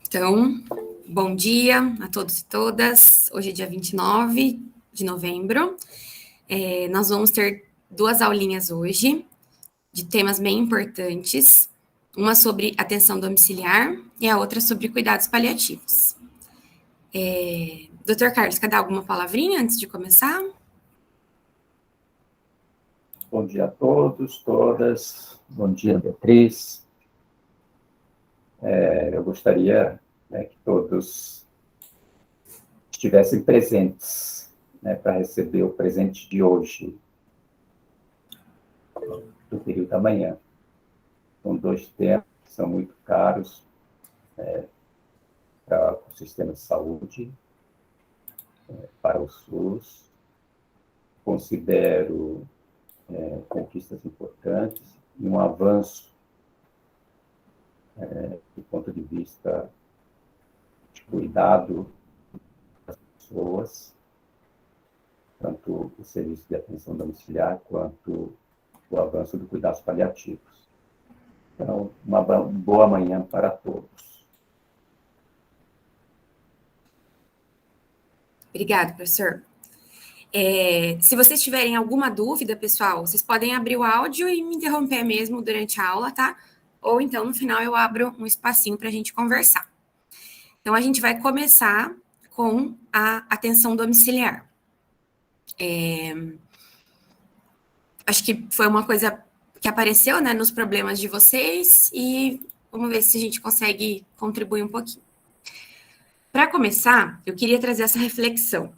Então, bom dia a todos e todas. Hoje é dia 29 de novembro. Nós vamos ter duas aulinhas hoje, de temas bem importantes. Uma sobre atenção domiciliar e a outra sobre cuidados paliativos. Doutor Carlos, quer dar alguma palavrinha antes de começar? Bom dia a todos, todas. Bom dia, Beatriz. Eu gostaria que todos estivessem presentes para receber o presente de hoje, do período da manhã. São dois temas que são muito caros para o sistema de saúde, para o SUS. Considero conquistas importantes e um avanço do ponto de vista de cuidado das pessoas, tanto o serviço de atenção domiciliar quanto o avanço do cuidados paliativos. Então, uma boa manhã para todos. Obrigada, professor. Se vocês tiverem alguma dúvida, pessoal, vocês podem abrir o áudio e me interromper mesmo durante a aula, tá? Ou então, no final, eu abro um espacinho para a gente conversar. Então, a gente vai começar com a atenção domiciliar. Acho que foi uma coisa que apareceu, né, nos problemas de vocês e vamos ver se a gente consegue contribuir um pouquinho. Para começar, eu queria trazer essa reflexão.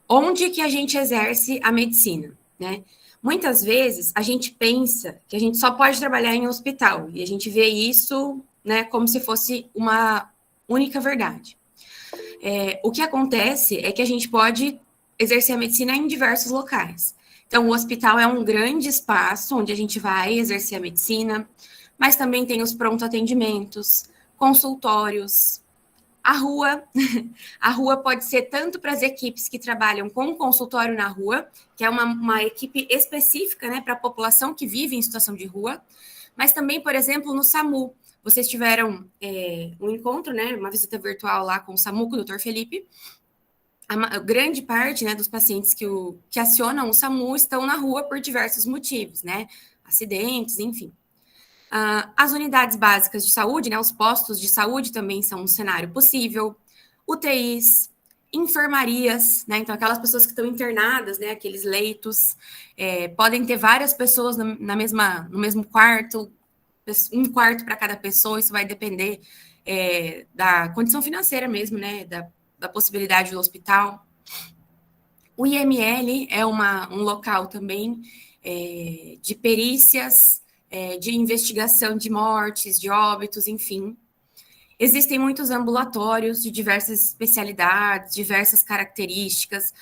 Onde que a gente exerce a medicina, né? Muitas vezes a gente pensa que a gente só pode trabalhar em um hospital e a gente vê isso, né, como se fosse uma única verdade. O que acontece é que a gente pode exercer a medicina em diversos locais. Então, o hospital é um grande espaço onde a gente vai exercer a medicina, mas também tem os pronto-atendimentos, consultórios, a rua. A rua pode ser tanto para as equipes que trabalham com consultório na rua, que é uma equipe específica, né, para a população que vive em situação de rua, mas também, por exemplo, no SAMU. Vocês tiveram um encontro, né, uma visita virtual lá com o SAMU, com o Dr. Felipe. A grande parte, né, dos pacientes que acionam o SAMU estão na rua por diversos motivos, né, acidentes, enfim. As unidades básicas de saúde, né, os postos de saúde também são um cenário possível, UTIs, enfermarias, né, então aquelas pessoas que estão internadas, né, aqueles leitos, podem ter várias pessoas no mesmo quarto, um quarto para cada pessoa, isso vai depender da condição financeira mesmo, né, da possibilidade do hospital. O IML é um local também de perícias, de investigação de mortes, de óbitos, enfim. Existem muitos ambulatórios de diversas especialidades, diversas características,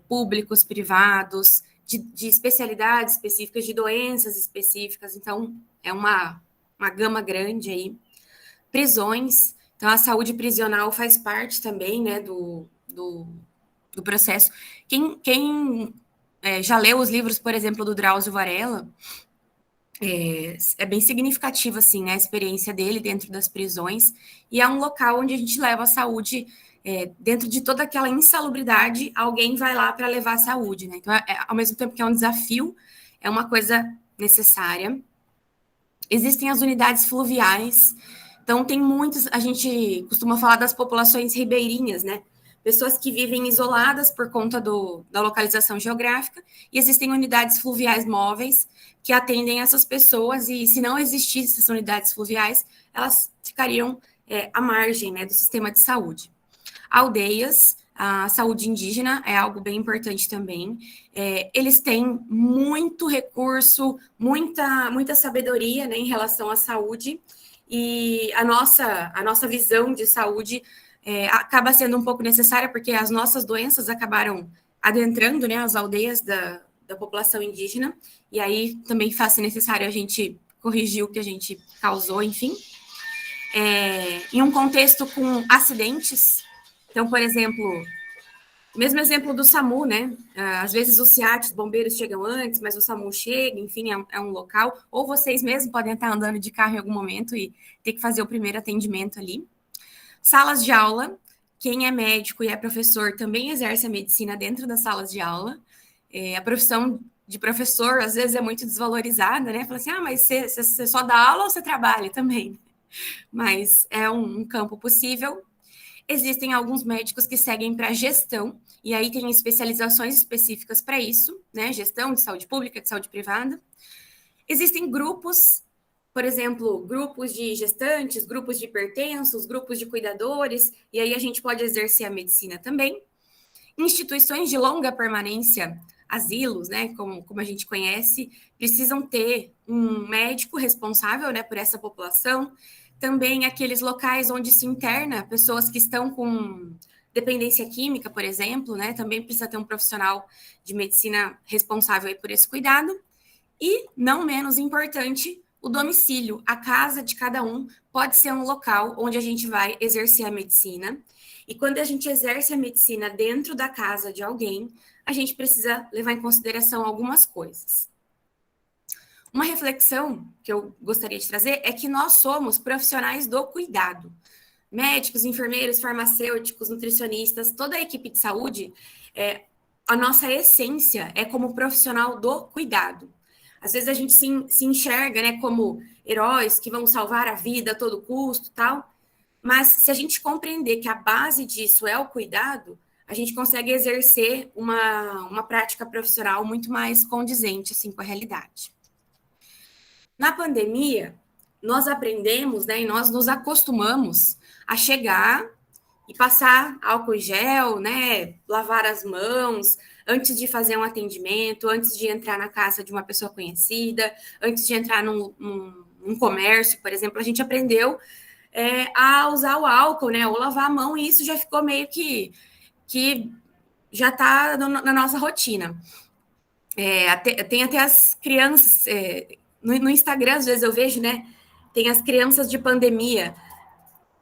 públicos, privados, de especialidades específicas, de doenças específicas, então é uma gama grande aí. Prisões, então a saúde prisional faz parte também, né, do processo. Quem já leu os livros, por exemplo, do Drauzio Varela, é bem significativo, assim, né, a experiência dele dentro das prisões, e é um local onde a gente leva a saúde, dentro de toda aquela insalubridade, alguém vai lá para levar a saúde, né, então, ao mesmo tempo que é um desafio, é uma coisa necessária. Existem as unidades fluviais, então tem muitas, a gente costuma falar das populações ribeirinhas, né, pessoas que vivem isoladas por conta da localização geográfica, e existem unidades fluviais móveis que atendem essas pessoas, e se não existissem essas unidades fluviais, elas ficariam à margem, né, do sistema de saúde. Aldeias, a saúde indígena é algo bem importante também. Eles têm muito recurso, muita sabedoria, né, em relação à saúde, e a nossa visão de saúde acaba sendo um pouco necessária, porque as nossas doenças acabaram adentrando, né, as aldeias da população indígena, e aí também faz necessário a gente corrigir o que a gente causou, enfim. Em um contexto com acidentes, então, por exemplo, mesmo exemplo do SAMU, né? Às vezes os CIATs, bombeiros chegam antes, mas o SAMU chega, enfim, é um local, ou vocês mesmos podem estar andando de carro em algum momento e ter que fazer o primeiro atendimento ali. Salas de aula, quem é médico e é professor também exerce a medicina dentro das salas de aula. A profissão de professor, às vezes, é muito desvalorizada, né? Fala assim, mas você só dá aula ou você trabalha também? Mas é um campo possível. Existem alguns médicos que seguem para gestão, e aí tem especializações específicas para isso, né? Gestão de saúde pública, de saúde privada. Existem grupos, por exemplo, grupos de gestantes, grupos de hipertensos, grupos de cuidadores, e aí a gente pode exercer a medicina também. Instituições de longa permanência, asilos, né, como a gente conhece, precisam ter um médico responsável, né, por essa população. Também aqueles locais onde se interna pessoas que estão com dependência química, por exemplo, né, também precisa ter um profissional de medicina responsável aí por esse cuidado. E, não menos importante, o domicílio, a casa de cada um, pode ser um local onde a gente vai exercer a medicina. E quando a gente exerce a medicina dentro da casa de alguém, a gente precisa levar em consideração algumas coisas. Uma reflexão que eu gostaria de trazer é que nós somos profissionais do cuidado. Médicos, enfermeiros, farmacêuticos, nutricionistas, toda a equipe de saúde, a nossa essência é como profissional do cuidado. Às vezes a gente se enxerga, né, como heróis que vão salvar a vida a todo custo, tal. Mas se a gente compreender que a base disso é o cuidado, a gente consegue exercer uma prática profissional muito mais condizente assim, com a realidade. Na pandemia, nós aprendemos, né, e nós nos acostumamos a chegar e passar álcool em gel, né, lavar as mãos antes de fazer um atendimento, antes de entrar na casa de uma pessoa conhecida, antes de entrar num comércio, por exemplo, a gente aprendeu a usar o álcool, né, ou lavar a mão, e isso já ficou meio que já está na nossa rotina. Tem até as crianças, no Instagram, às vezes eu vejo, né, tem as crianças de pandemia,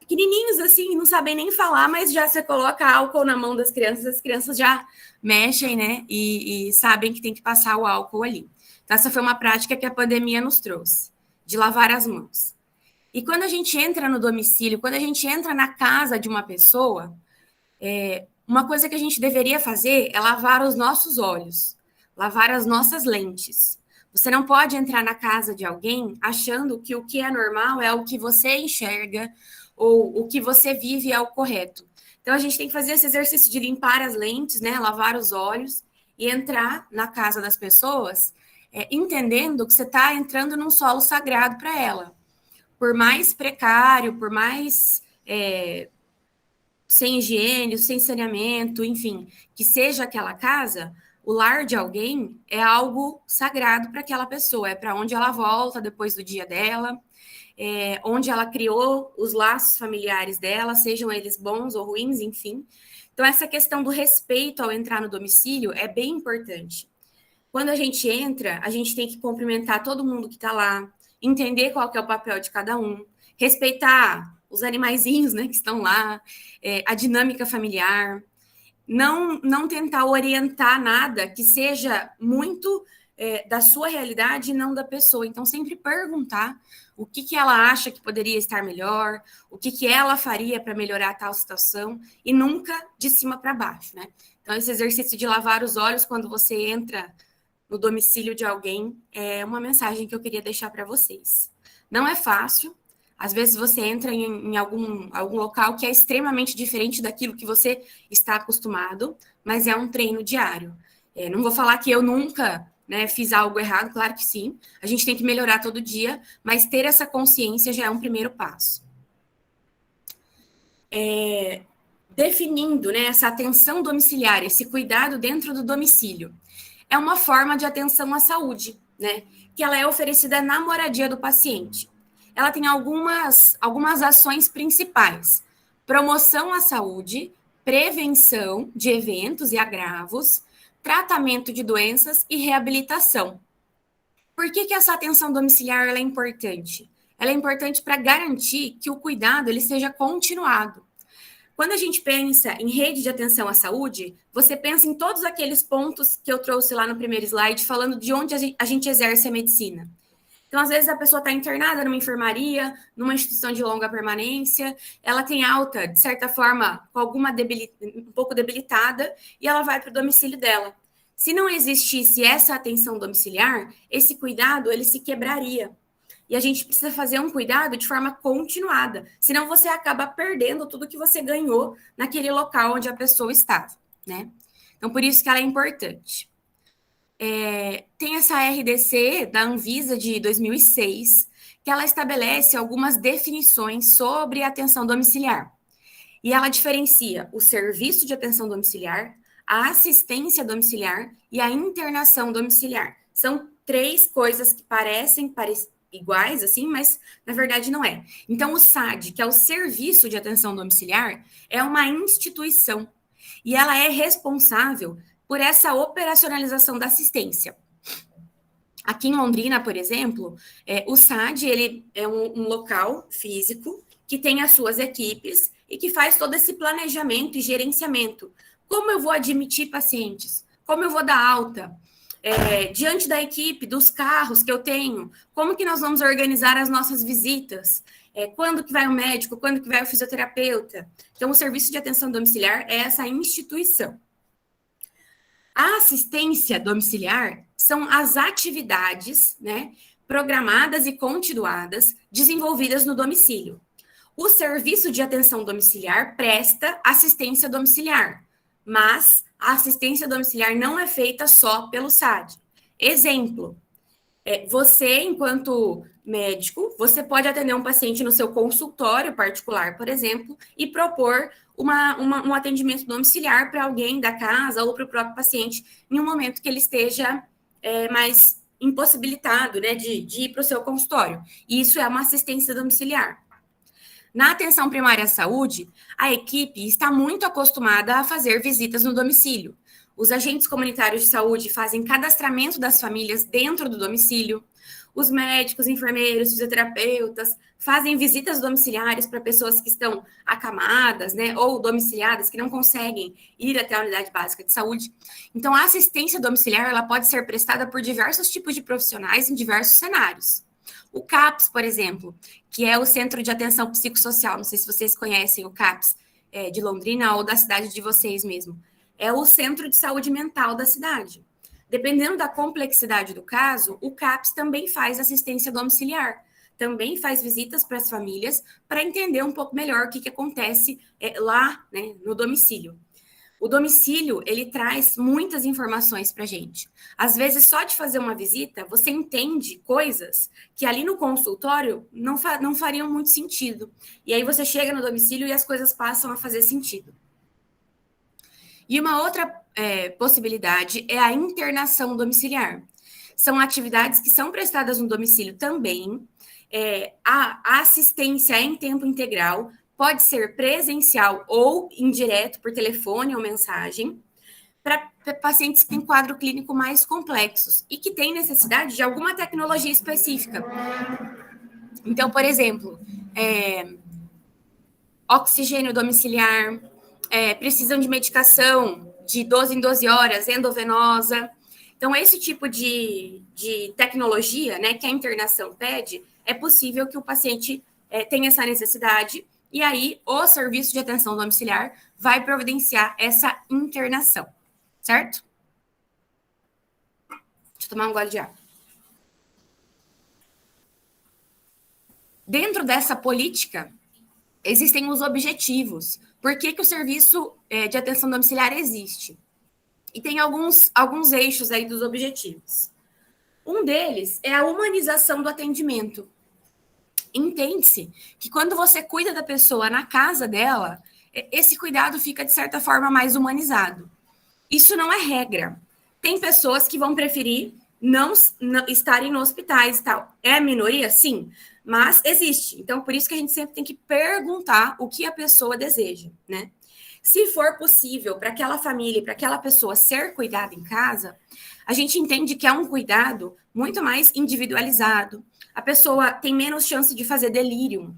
pequenininhos assim, não sabem nem falar, mas já você coloca álcool na mão das crianças, as crianças já mexem, né, e sabem que tem que passar o álcool ali. Então, essa foi uma prática que a pandemia nos trouxe, de lavar as mãos. E quando a gente entra no domicílio, quando a gente entra na casa de uma pessoa, uma coisa que a gente deveria fazer é lavar os nossos olhos, lavar as nossas lentes. Você não pode entrar na casa de alguém achando que o que é normal é o que você enxerga ou o que você vive é o correto. Então, a gente tem que fazer esse exercício de limpar as lentes, né, lavar os olhos e entrar na casa das pessoas entendendo que você está entrando num solo sagrado para ela. Por mais precário, por mais sem higiene, sem saneamento, enfim, que seja aquela casa, o lar de alguém é algo sagrado para aquela pessoa, é para onde ela volta depois do dia dela, onde ela criou os laços familiares dela, sejam eles bons ou ruins, enfim. Então, essa questão do respeito ao entrar no domicílio é bem importante. Quando a gente entra, a gente tem que cumprimentar todo mundo que está lá, entender qual que é o papel de cada um, respeitar os animaizinhos, né, que estão lá, a dinâmica familiar, não tentar orientar nada que seja muito da sua realidade e não da pessoa. Então, sempre perguntar o que ela acha que poderia estar melhor, o que ela faria para melhorar tal situação, e nunca de cima para baixo, né? Então, esse exercício de lavar os olhos quando você entra no domicílio de alguém é uma mensagem que eu queria deixar para vocês. Não é fácil. Às vezes você entra em algum local que é extremamente diferente daquilo que você está acostumado, mas é um treino diário. Não vou falar que eu nunca, né, fiz algo errado, claro que sim. A gente tem que melhorar todo dia, mas ter essa consciência já é um primeiro passo. Definindo, né, essa atenção domiciliar, esse cuidado dentro do domicílio, é uma forma de atenção à saúde, né, que ela é oferecida na moradia do paciente. Ela tem algumas ações principais: promoção à saúde, prevenção de eventos e agravos, tratamento de doenças e reabilitação. Por que essa atenção domiciliar ela é importante? Ela é importante para garantir que o cuidado ele seja continuado. Quando a gente pensa em rede de atenção à saúde, você pensa em todos aqueles pontos que eu trouxe lá no primeiro slide, falando de onde a gente exerce a medicina. Então, às vezes, a pessoa está internada numa enfermaria, numa instituição de longa permanência, ela tem alta, de certa forma, com alguma um pouco debilitada, e ela vai para o domicílio dela. Se não existisse essa atenção domiciliar, esse cuidado, ele se quebraria. E a gente precisa fazer um cuidado de forma continuada, senão você acaba perdendo tudo que você ganhou naquele local onde a pessoa estava, né? Então, por isso que ela é importante. Tem essa RDC da Anvisa de 2006, que ela estabelece algumas definições sobre atenção domiciliar. E ela diferencia o serviço de atenção domiciliar, a assistência domiciliar e a internação domiciliar. São 3 coisas que parecem iguais, assim, mas na verdade não é. Então, o SAD, que é o Serviço de Atenção Domiciliar, é uma instituição e ela é responsável por essa operacionalização da assistência. Aqui em Londrina, por exemplo, o SAD ele é um local físico que tem as suas equipes e que faz todo esse planejamento e gerenciamento. Como eu vou admitir pacientes? Como eu vou dar alta? Diante da equipe, dos carros que eu tenho, como que nós vamos organizar as nossas visitas? Quando que vai o médico? Quando que vai o fisioterapeuta? Então, o Serviço de Atenção Domiciliar é essa instituição. A assistência domiciliar são as atividades, né, programadas e continuadas, desenvolvidas no domicílio. O serviço de atenção domiciliar presta assistência domiciliar, mas a assistência domiciliar não é feita só pelo SAD. Exemplo, você, enquanto médico, você pode atender um paciente no seu consultório particular, por exemplo, e propor um atendimento domiciliar para alguém da casa ou para o próprio paciente em um momento que ele esteja mais impossibilitado, né, de ir para o seu consultório. E isso é uma assistência domiciliar. Na atenção primária à saúde, a equipe está muito acostumada a fazer visitas no domicílio. Os agentes comunitários de saúde fazem cadastramento das famílias dentro do domicílio. Os médicos, enfermeiros, fisioterapeutas fazem visitas domiciliares para pessoas que estão acamadas, né, ou domiciliadas, que não conseguem ir até a unidade básica de saúde. Então, a assistência domiciliar ela pode ser prestada por diversos tipos de profissionais em diversos cenários. O CAPS, por exemplo, que é o Centro de Atenção Psicossocial, não sei se vocês conhecem o CAPS de Londrina ou da cidade de vocês mesmo, é o centro de saúde mental da cidade. Dependendo da complexidade do caso, o CAPS também faz assistência domiciliar, também faz visitas para as famílias para entender um pouco melhor o que acontece lá, né, no domicílio. O domicílio, ele traz muitas informações para a gente. Às vezes, só de fazer uma visita, você entende coisas que ali no consultório não fariam muito sentido. E aí você chega no domicílio e as coisas passam a fazer sentido. E uma outra possibilidade é a internação domiciliar. São atividades que são prestadas no domicílio também. A assistência em tempo integral pode ser presencial ou indireto, por telefone ou mensagem, para pacientes que têm quadro clínico mais complexos e que têm necessidade de alguma tecnologia específica. Então, por exemplo, oxigênio domiciliar, precisam de medicação de 12 em 12 horas, endovenosa. Então, esse tipo de tecnologia, né, que a internação pede, é possível que o paciente tenha essa necessidade, e aí o serviço de atenção domiciliar vai providenciar essa internação, certo? Deixa eu tomar um gole de água. Dentro dessa política, existem os objetivos. Por que o serviço de atenção domiciliar existe? E tem alguns eixos aí dos objetivos. Um deles é a humanização do atendimento. Entende-se que quando você cuida da pessoa na casa dela, esse cuidado fica, de certa forma, mais humanizado. Isso não é regra. Tem pessoas que vão preferir não estarem no hospitais e tal. É a minoria? Sim, mas existe. Então, por isso que a gente sempre tem que perguntar o que a pessoa deseja, né? Se for possível para aquela família, para aquela pessoa ser cuidada em casa, a gente entende que é um cuidado muito mais individualizado. A pessoa tem menos chance de fazer delírio.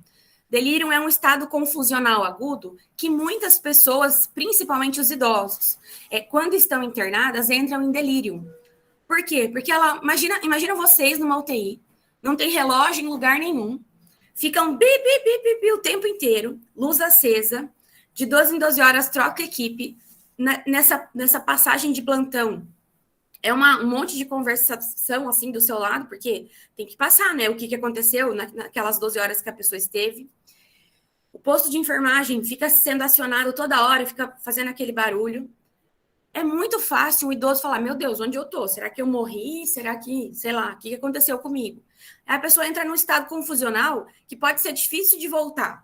Delírio é um estado confusional agudo que muitas pessoas, principalmente os idosos, quando estão internadas, entram em delírio. Por quê? Porque imagina vocês numa UTI, não tem relógio em lugar nenhum, ficam bi, bi, bi, bi, bi o tempo inteiro, luz acesa, de 12 em 12 horas troca a equipe, nessa passagem de plantão. É um monte de conversação, assim, do seu lado, porque tem que passar, né, o que aconteceu naquelas 12 horas que a pessoa esteve. O posto de enfermagem fica sendo acionado toda hora, fica fazendo aquele barulho. É muito fácil um idoso falar, meu Deus, onde eu tô? Será que eu morri? Será que, sei lá, o que aconteceu comigo? Aí a pessoa entra num estado confusional que pode ser difícil de voltar.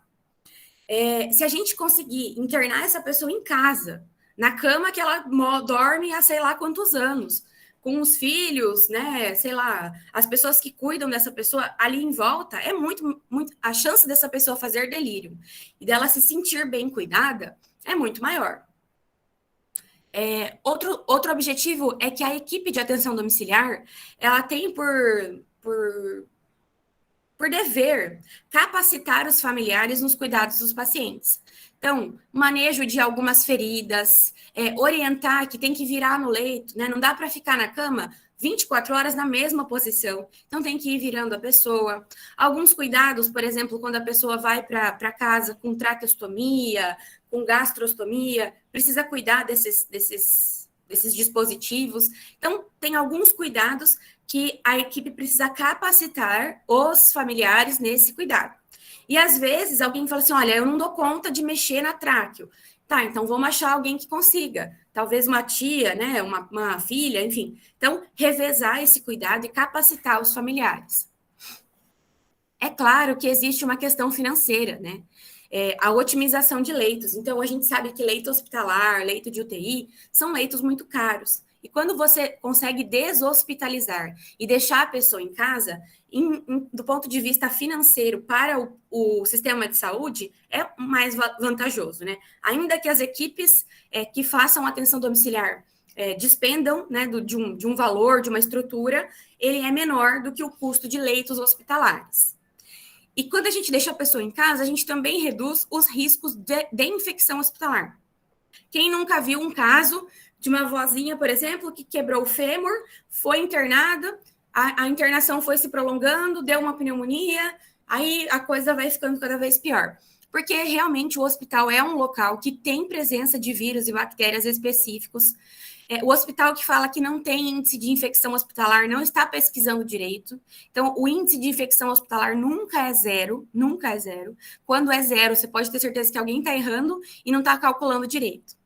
Se a gente conseguir internar essa pessoa em casa, na cama que ela dorme há sei lá quantos anos, com os filhos, né, sei lá, as pessoas que cuidam dessa pessoa ali em volta, é muito, muito, a chance dessa pessoa fazer delírio e dela se sentir bem cuidada é muito maior. Outro objetivo é que a equipe de atenção domiciliar, ela tem por dever capacitar os familiares nos cuidados dos pacientes. Então, manejo de algumas feridas, orientar que tem que virar no leito, né? Não dá para ficar na cama 24 horas na mesma posição. Então, tem que ir virando a pessoa. Alguns cuidados, por exemplo, quando a pessoa vai para casa com traqueostomia, com gastrostomia, precisa cuidar desses dispositivos. Então, tem alguns cuidados que a equipe precisa capacitar os familiares nesse cuidado. E, às vezes, alguém fala assim, olha, eu não dou conta de mexer na tráqueo. Tá, então vamos achar alguém que consiga. Talvez uma tia, né, uma filha, enfim. Então, revezar esse cuidado e capacitar os familiares. É claro que existe uma questão financeira, né? A otimização de leitos. Então, a gente sabe que leito hospitalar, leito de UTI, são leitos muito caros. E quando você consegue deshospitalizar e deixar a pessoa em casa, do ponto de vista financeiro para o sistema de saúde, é mais vantajoso, né? Ainda que as equipes que façam atenção domiciliar despendam, né, de um valor, de uma estrutura, ele é menor do que o custo de leitos hospitalares. E quando a gente deixa a pessoa em casa, a gente também reduz os riscos de infecção hospitalar. Quem nunca viu um caso de uma vozinha, por exemplo, que quebrou o fêmur, foi internada, a internação foi se prolongando, deu uma pneumonia, aí a coisa vai ficando cada vez pior. Porque realmente o hospital é um local que tem presença de vírus e bactérias específicos. O hospital que fala que não tem índice de infecção hospitalar não está pesquisando direito. Então, o índice de infecção hospitalar nunca é zero, nunca é zero. Quando é zero, você pode ter certeza que alguém está errando e não está calculando direito.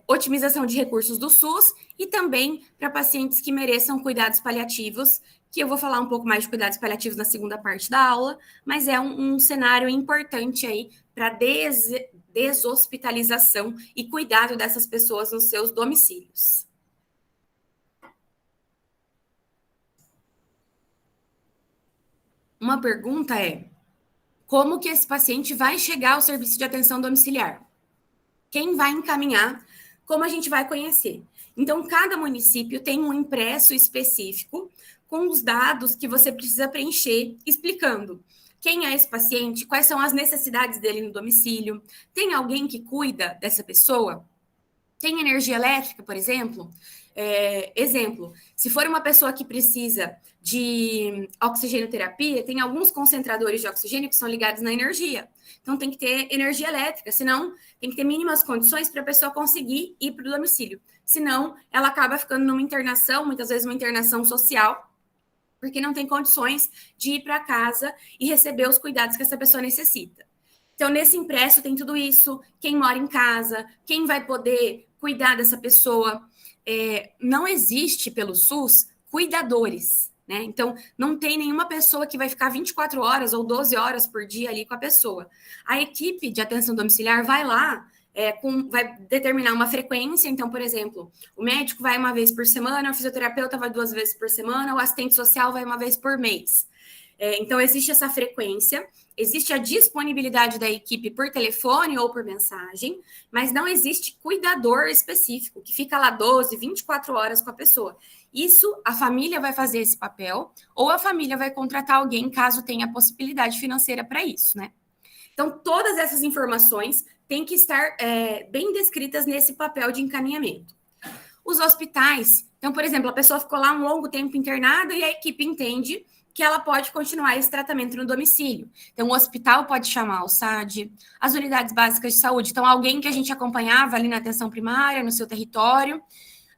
Otimização de recursos do SUS e também para pacientes que mereçam cuidados paliativos, que eu vou falar um pouco mais de cuidados paliativos na segunda parte da aula, mas é um cenário importante aí para deshospitalização e cuidado dessas pessoas nos seus domicílios. Uma pergunta é: como que esse paciente vai chegar ao serviço de atenção domiciliar? Quem vai encaminhar? Como a gente vai conhecer? Então, cada município tem um impresso específico com os dados que você precisa preencher, explicando quem é esse paciente, quais são as necessidades dele no domicílio, tem alguém que cuida dessa pessoa? Tem energia elétrica, por exemplo? Exemplo, se for uma pessoa que precisa de oxigenoterapia, tem alguns concentradores de oxigênio que são ligados na energia. Então, tem que ter energia elétrica, senão tem que ter mínimas condições para a pessoa conseguir ir para o domicílio. Senão, ela acaba ficando numa internação, muitas vezes uma internação social, porque não tem condições de ir para casa e receber os cuidados que essa pessoa necessita. Então, nesse impresso tem tudo isso, quem mora em casa, quem vai poder cuidar dessa pessoa. Não existe pelo SUS cuidadores, né? Então, não tem nenhuma pessoa que vai ficar 24 horas ou 12 horas por dia ali com a pessoa. A equipe de atenção domiciliar vai lá, vai determinar uma frequência. Então, por exemplo, o médico vai uma vez por semana, o fisioterapeuta vai 2 vezes por semana, o assistente social vai 1 vez por mês. Então, existe essa frequência, existe a disponibilidade da equipe por telefone ou por mensagem, mas não existe cuidador específico, que fica lá 12, 24 horas com a pessoa. Isso, a família vai fazer esse papel, ou a família vai contratar alguém, caso tenha possibilidade financeira para isso, né? Então, todas essas informações têm que estar bem descritas nesse papel de encaminhamento. Os hospitais Então, por exemplo, a pessoa ficou lá um longo tempo internada e a equipe entende que ela pode continuar esse tratamento no domicílio. Então, o hospital pode chamar o SAD, as unidades básicas de saúde. Então, alguém que a gente acompanhava ali na atenção primária, no seu território,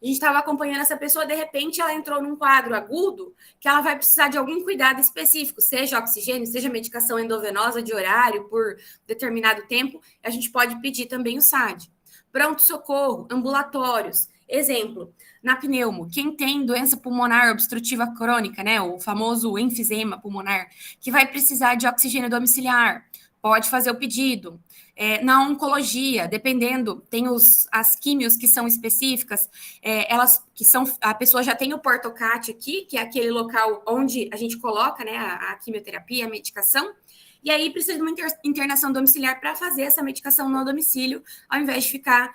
a gente estava acompanhando essa pessoa, de repente ela entrou num quadro agudo que ela vai precisar de algum cuidado específico, seja oxigênio, seja medicação endovenosa de horário por determinado tempo, a gente pode pedir também o SAD. Pronto-socorro, ambulatórios. Exemplo, na pneumo, quem tem doença pulmonar obstrutiva crônica, né, o famoso enfisema pulmonar, que vai precisar de oxigênio domiciliar, pode fazer o pedido. Na oncologia, dependendo, tem as químios que são específicas, elas que são, a pessoa já tem o portocat aqui, que é aquele local onde a gente coloca, né, a quimioterapia, a medicação, e aí precisa de uma internação domiciliar para fazer essa medicação no domicílio, ao invés de ficar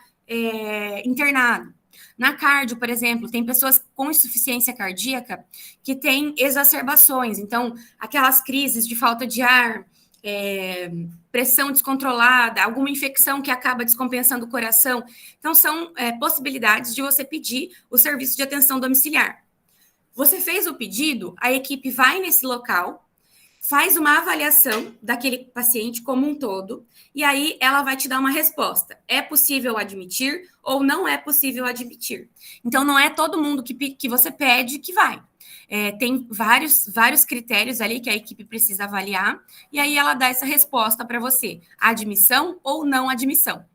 internado. Na cardio, por exemplo, tem pessoas com insuficiência cardíaca que têm exacerbações, então, aquelas crises de falta de ar, pressão descontrolada, alguma infecção que acaba descompensando o coração. Então, são possibilidades de você pedir o serviço de atenção domiciliar. Você fez o pedido, a equipe vai nesse local, faz uma avaliação daquele paciente como um todo, e aí ela vai te dar uma resposta. É possível admitir ou não é possível admitir? Então, não é todo mundo que você pede que vai. Tem vários critérios ali que a equipe precisa avaliar, e aí ela dá essa resposta para você, admissão ou não admissão.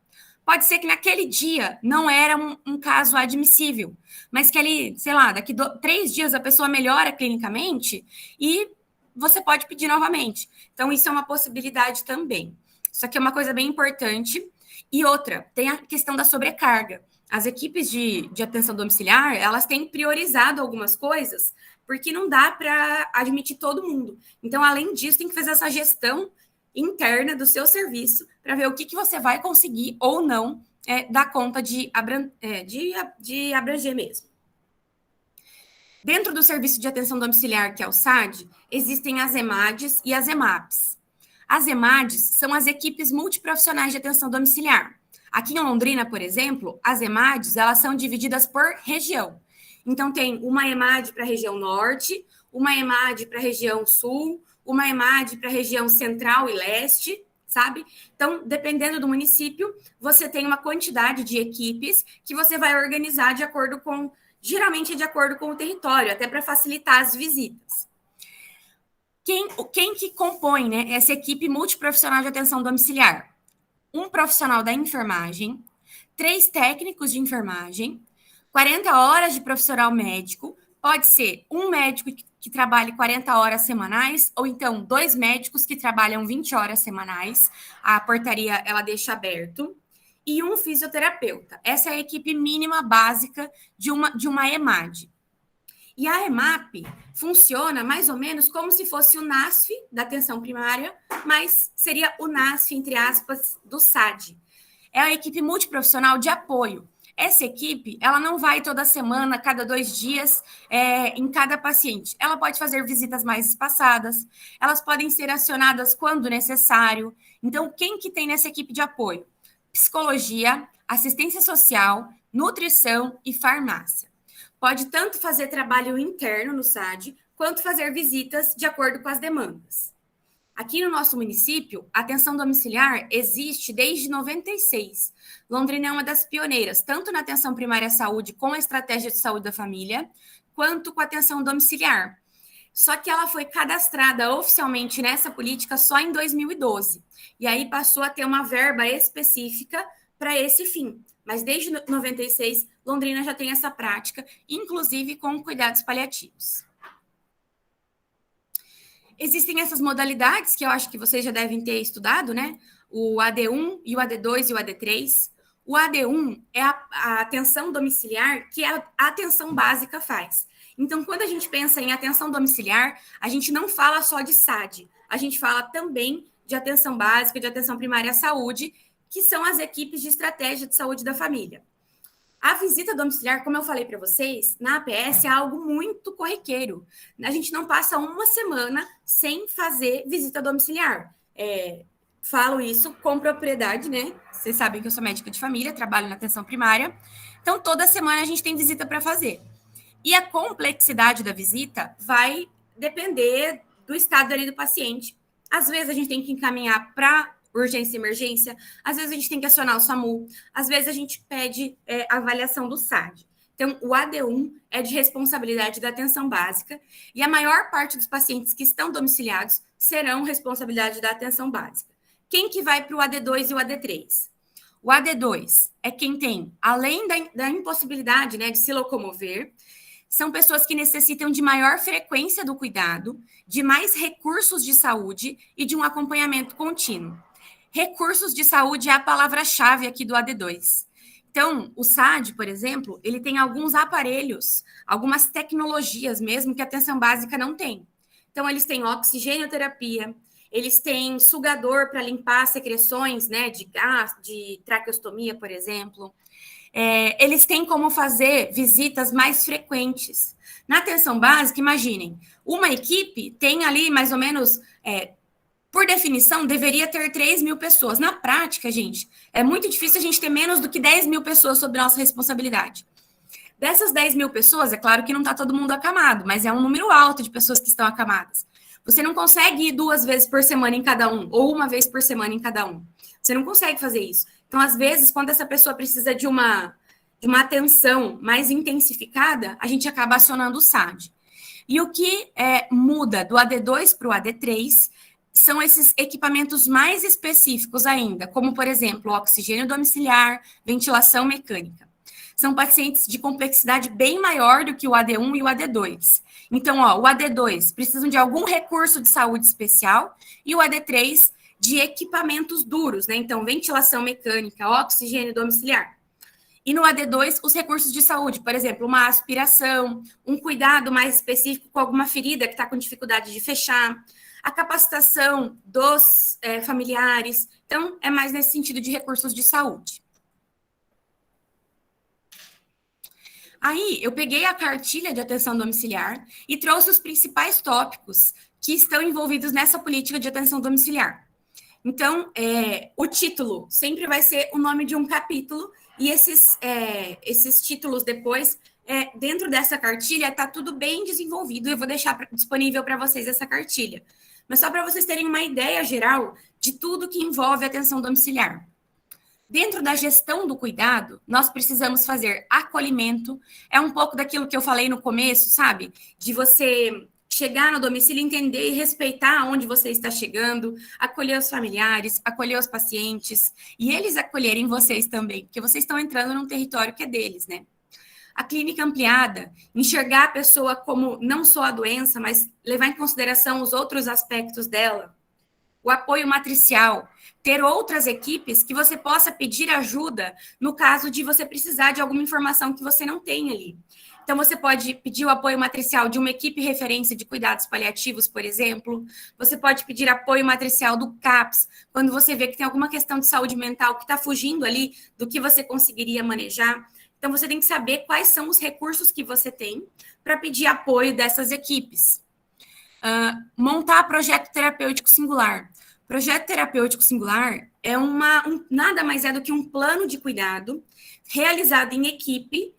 Pode ser que naquele dia não era um caso admissível, mas que ali, sei lá, daqui 3 dias a pessoa melhora clinicamente e você pode pedir novamente. Então, isso é uma possibilidade também. Isso aqui é uma coisa bem importante. E outra, tem a questão da sobrecarga. As equipes de atenção domiciliar, elas têm priorizado algumas coisas, porque não dá para admitir todo mundo. Então, além disso, tem que fazer essa gestão interna do seu serviço para ver o que você vai conseguir ou não dar conta de abranger mesmo. Dentro do serviço de atenção domiciliar, que é o SAD, existem as EMADs e as EMAPs. As EMADs são as equipes multiprofissionais de atenção domiciliar. Aqui em Londrina, por exemplo, as EMADs, elas são divididas por região. Então, tem uma EMAD para a região norte, uma EMAD para a região sul, uma EMAD para a região central e leste, sabe? Então, dependendo do município, você tem uma quantidade de equipes que você vai organizar de acordo com, geralmente de acordo com o território, até para facilitar as visitas. Quem que compõe, né, essa equipe multiprofissional de atenção domiciliar? Um profissional da enfermagem, 3 técnicos de enfermagem, 40 horas de profissional médico, pode ser um médico que trabalhe 40 horas semanais, ou então 2 médicos que trabalham 20 horas semanais, a portaria ela deixa aberto, e um fisioterapeuta. Essa é a equipe mínima básica de uma EMAD. E a EMAP funciona mais ou menos como se fosse o NASF da atenção primária, mas seria o NASF, entre aspas, do SAD. É a equipe multiprofissional de apoio. Essa equipe, ela não vai toda semana, cada 2 dias, em cada paciente. Ela pode fazer visitas mais espaçadas, elas podem ser acionadas quando necessário. Então, quem que tem nessa equipe de apoio? Psicologia, assistência social, nutrição e farmácia. Pode tanto fazer trabalho interno no SAD, quanto fazer visitas de acordo com as demandas. Aqui no nosso município, a atenção domiciliar existe desde 96. Londrina é uma das pioneiras, tanto na atenção primária à saúde, com a estratégia de saúde da família, quanto com a atenção domiciliar. Só que ela foi cadastrada oficialmente nessa política só em 2012. E aí passou a ter uma verba específica para esse fim. Mas desde 96, Londrina já tem essa prática, inclusive com cuidados paliativos. Existem essas modalidades que eu acho que vocês já devem ter estudado, né? O AD1 e o AD2 e o AD3. O AD1 é a atenção domiciliar que a atenção básica faz. Então, quando a gente pensa em atenção domiciliar, a gente não fala só de SAD, a gente fala também de atenção básica, de atenção primária à saúde, que são as equipes de estratégia de saúde da família. A visita domiciliar, como eu falei para vocês, na APS é algo muito corriqueiro. A gente não passa uma semana sem fazer visita domiciliar. Falo isso com propriedade, né? Vocês sabem que eu sou médica de família, trabalho na atenção primária. Então, toda semana a gente tem visita para fazer. E a complexidade da visita vai depender do estado ali do paciente. Às vezes a gente tem que encaminhar para urgência e emergência, às vezes a gente tem que acionar o SAMU, às vezes a gente pede avaliação do SAD. Então, o AD1 é de responsabilidade da atenção básica e a maior parte dos pacientes que estão domiciliados serão responsabilidade da atenção básica. Quem que vai para o AD2 e o AD3? O AD2 é quem tem, além da impossibilidade, né, de se locomover, são pessoas que necessitam de maior frequência do cuidado, de mais recursos de saúde e de um acompanhamento contínuo. Recursos de saúde é a palavra-chave aqui do AD2. Então, o SAD, por exemplo, ele tem alguns aparelhos, algumas tecnologias mesmo que a atenção básica não tem. Então, eles têm oxigenoterapia, eles têm sugador para limpar secreções, né, de gás, de traqueostomia, por exemplo. Eles têm como fazer visitas mais frequentes. Na atenção básica, imaginem, uma equipe tem ali mais ou menos, por definição, deveria ter 3.000 pessoas. Na prática, gente, é muito difícil a gente ter menos do que 10.000 pessoas sob nossa responsabilidade. Dessas 10.000 pessoas, é claro que não está todo mundo acamado, mas é um número alto de pessoas que estão acamadas. Você não consegue ir 2 vezes por semana em cada um, ou 1 vez por semana em cada um. Você não consegue fazer isso. Então, às vezes, quando essa pessoa precisa de uma atenção mais intensificada, a gente acaba acionando o SAD. E o que muda do AD2 para o AD3 são esses equipamentos mais específicos ainda, como, por exemplo, oxigênio domiciliar, ventilação mecânica. São pacientes de complexidade bem maior do que o AD1 e o AD2. Então, o AD2 precisam de algum recurso de saúde especial e o AD3 de equipamentos duros, né? Então, ventilação mecânica, oxigênio domiciliar. E no AD2, os recursos de saúde, por exemplo, uma aspiração, um cuidado mais específico com alguma ferida que está com dificuldade de fechar, a capacitação dos familiares. Então, é mais nesse sentido de recursos de saúde. Aí, eu peguei a cartilha de atenção domiciliar e trouxe os principais tópicos que estão envolvidos nessa política de atenção domiciliar. Então, o título sempre vai ser o nome de um capítulo, e esses títulos depois, dentro dessa cartilha, está tudo bem desenvolvido, e eu vou deixar disponível para vocês essa cartilha. Mas só para vocês terem uma ideia geral de tudo que envolve atenção domiciliar. Dentro da gestão do cuidado, nós precisamos fazer acolhimento, é um pouco daquilo que eu falei no começo, sabe? De você chegar no domicílio, entender e respeitar onde você está chegando, acolher os familiares, acolher os pacientes, e eles acolherem vocês também, porque vocês estão entrando num território que é deles, né? A clínica ampliada, enxergar a pessoa como não só a doença, mas levar em consideração os outros aspectos dela. O apoio matricial, ter outras equipes que você possa pedir ajuda no caso de você precisar de alguma informação que você não tem ali. Então, você pode pedir o apoio matricial de uma equipe referência de cuidados paliativos, por exemplo. Você pode pedir apoio matricial do CAPS, quando você vê que tem alguma questão de saúde mental que está fugindo ali do que você conseguiria manejar. Então, você tem que saber quais são os recursos que você tem para pedir apoio dessas equipes. Montar projeto terapêutico singular. Projeto terapêutico singular é nada mais é do que um plano de cuidado realizado em equipe,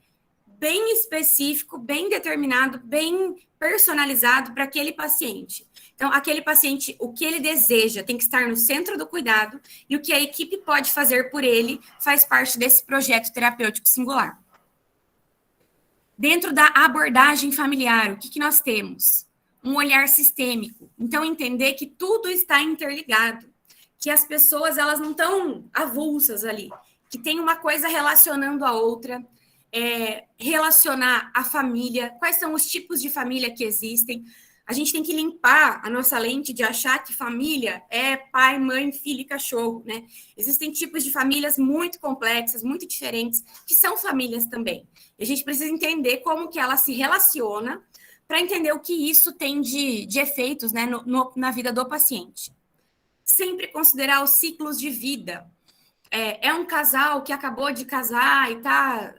bem específico, bem determinado, bem personalizado para aquele paciente. Então, aquele paciente, o que ele deseja tem que estar no centro do cuidado, e o que a equipe pode fazer por ele faz parte desse projeto terapêutico singular. Dentro da abordagem familiar, o que nós temos? Um olhar sistêmico. Então, entender que tudo está interligado, que as pessoas elas não estão avulsas ali, que tem uma coisa relacionando a outra, relacionar a família, quais são os tipos de família que existem. A gente tem que limpar a nossa lente de achar que família é pai, mãe, filho e cachorro, né? Existem tipos de famílias muito complexas, muito diferentes, que são famílias também. E a gente precisa entender como que ela se relaciona para entender o que isso tem de efeitos, né, na vida do paciente. Sempre considerar os ciclos de vida. É um casal que acabou de casar e está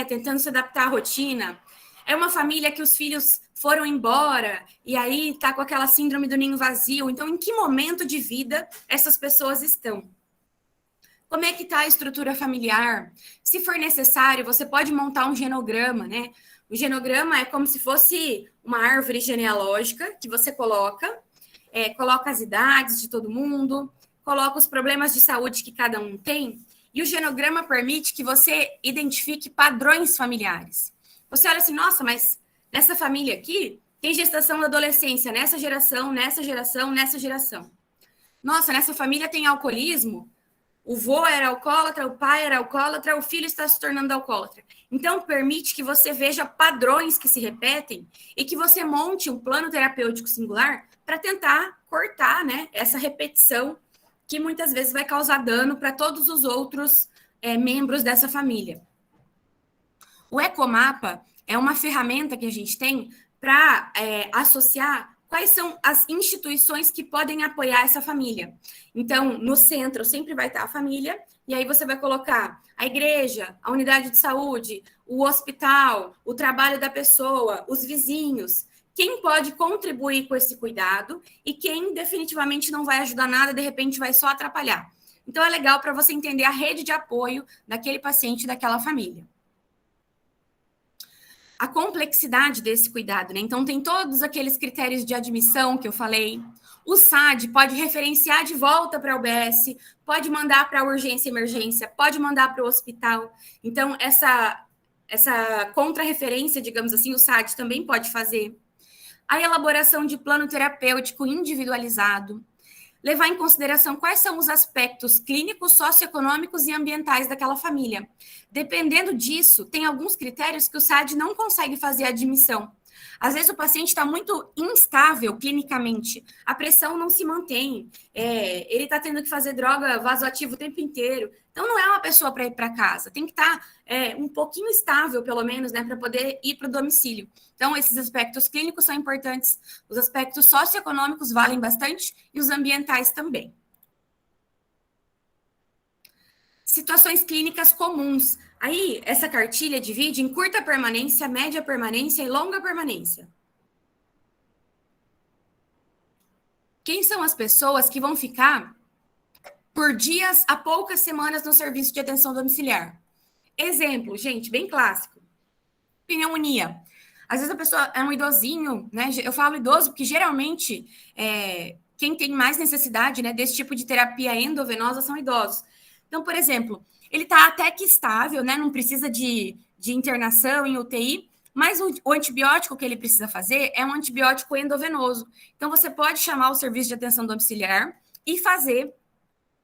tentando se adaptar à rotina. É uma família que os filhos foram embora e aí está com aquela síndrome do ninho vazio. Então, em que momento de vida essas pessoas estão? Como é que está a estrutura familiar? Se for necessário, você pode montar um genograma, né? O genograma é como se fosse uma árvore genealógica que você coloca as idades de todo mundo, coloca os problemas de saúde que cada um tem, e o genograma permite que você identifique padrões familiares. Você olha assim, nossa, mas nessa família aqui tem gestação da adolescência, nessa geração, nessa geração, nessa geração. Nossa, nessa família tem alcoolismo, o vô era alcoólatra, o pai era alcoólatra, o filho está se tornando alcoólatra. Então, permite que você veja padrões que se repetem e que você monte um plano terapêutico singular para tentar cortar, né, essa repetição que muitas vezes vai causar dano para todos os outros membros dessa família. O Ecomapa é uma ferramenta que a gente tem para associar quais são as instituições que podem apoiar essa família. Então, no centro sempre vai estar a família, e aí você vai colocar a igreja, a unidade de saúde, o hospital, o trabalho da pessoa, os vizinhos. Quem pode contribuir com esse cuidado e quem definitivamente não vai ajudar nada, de repente vai só atrapalhar. Então, é legal para você entender a rede de apoio daquele paciente, daquela família. A complexidade desse cuidado, né? Então, tem todos aqueles critérios de admissão que eu falei. O SAD pode referenciar de volta para a UBS, pode mandar para a urgência e emergência, pode mandar para o hospital. Então, essa contra-referência, digamos assim, o SAD também pode fazer. A elaboração de plano terapêutico individualizado. Levar em consideração quais são os aspectos clínicos, socioeconômicos e ambientais daquela família. Dependendo disso, tem alguns critérios que o SAD não consegue fazer a admissão. Às vezes o paciente está muito instável clinicamente, a pressão não se mantém, ele está tendo que fazer droga vasoativa o tempo inteiro. Então, não é uma pessoa para ir para casa, tem que estar um pouquinho estável, pelo menos, né, para poder ir para o domicílio. Então, esses aspectos clínicos são importantes, os aspectos socioeconômicos valem bastante e os ambientais também. Situações clínicas comuns. Aí, essa cartilha divide em curta permanência, média permanência e longa permanência. Quem são as pessoas que vão ficar por dias a poucas semanas no serviço de atenção domiciliar? Exemplo, gente, bem clássico. Pneumonia. Às vezes a pessoa é um idosinho, né? Eu falo idoso porque geralmente quem tem mais necessidade, né, desse tipo de terapia endovenosa são idosos. Então, por exemplo, ele está até que estável, né? Não precisa de internação em UTI, mas o antibiótico que ele precisa fazer é um antibiótico endovenoso. Então, você pode chamar o serviço de atenção domiciliar e fazer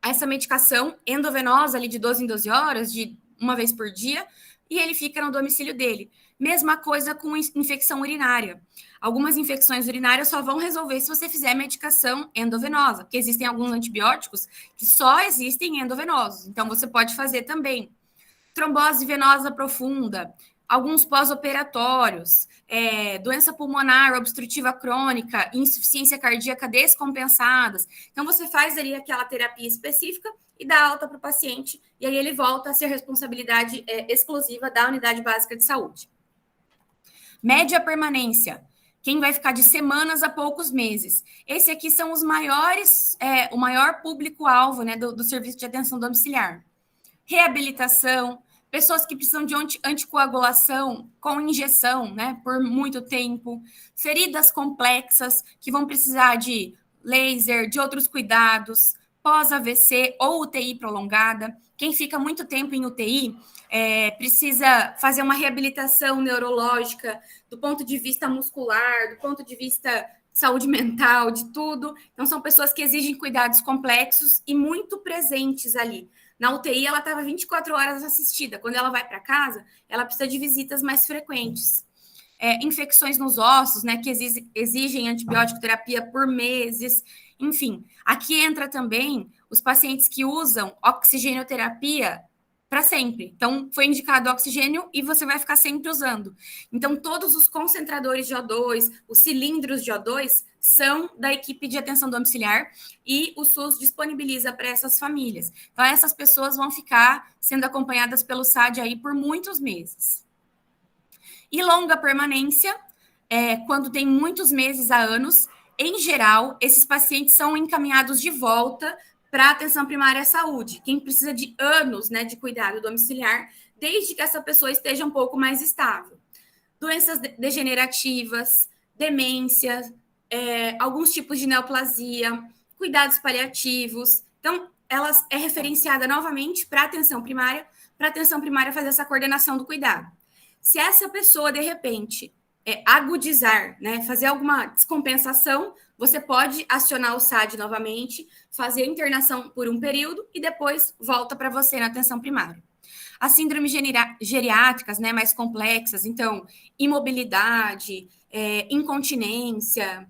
essa medicação endovenosa ali de 12 em 12 horas, de uma vez por dia, e ele fica no domicílio dele. Mesma coisa com infecção urinária. Algumas infecções urinárias só vão resolver se você fizer medicação endovenosa, porque existem alguns antibióticos que só existem endovenosos. Então, você pode fazer também. Trombose venosa profunda, alguns pós-operatórios, doença pulmonar obstrutiva crônica, insuficiência cardíaca descompensadas. Então, você faz ali aquela terapia específica e dá alta para o paciente, e aí ele volta a ser responsabilidade exclusiva da unidade básica de saúde. Média permanência. Quem vai ficar de semanas a poucos meses. Esse aqui são os maiores, o maior público-alvo, né, do serviço de atenção domiciliar. Reabilitação, pessoas que precisam de anticoagulação com injeção, né, por muito tempo. Feridas complexas, que vão precisar de laser, de outros cuidados, pós-AVC ou UTI prolongada. Quem fica muito tempo em UTI precisa fazer uma reabilitação neurológica do ponto de vista muscular, do ponto de vista saúde mental, de tudo. Então, são pessoas que exigem cuidados complexos e muito presentes ali. Na UTI, ela estava 24 horas assistida. Quando ela vai para casa, ela precisa de visitas mais frequentes. Infecções nos ossos, né, que exigem antibiótico terapia por meses. Enfim, aqui entra também os pacientes que usam oxigenoterapia para sempre. Então, foi indicado oxigênio e você vai ficar sempre usando. Então, todos os concentradores de O2, os cilindros de O2, são da equipe de atenção domiciliar e o SUS disponibiliza para essas famílias. Então, essas pessoas vão ficar sendo acompanhadas pelo SAD aí por muitos meses. E longa permanência, quando tem muitos meses a anos, em geral, esses pacientes são encaminhados de volta para a atenção primária à saúde, quem precisa de anos, né, de cuidado domiciliar, desde que essa pessoa esteja um pouco mais estável. doenças degenerativas, demência, alguns tipos de neoplasia, cuidados paliativos. Então, ela é referenciada novamente para a atenção primária fazer essa coordenação do cuidado. Se essa pessoa, de repente, agudizar, né, fazer alguma descompensação, você pode acionar o SAD novamente, fazer a internação por um período e depois volta para você na atenção primária. As síndromes geriátricas, né, mais complexas, então, imobilidade, incontinência,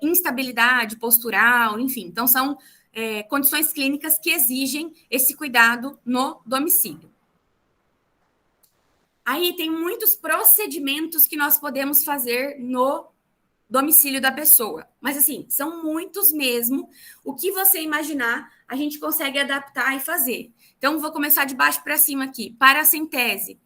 instabilidade postural, enfim. Então, são condições clínicas que exigem esse cuidado no domicílio. Aí tem muitos procedimentos que nós podemos fazer no domicílio da pessoa. Mas, assim, são muitos mesmo. O que você imaginar, a gente consegue adaptar e fazer. Então, vou começar de baixo para cima aqui. Paracentese.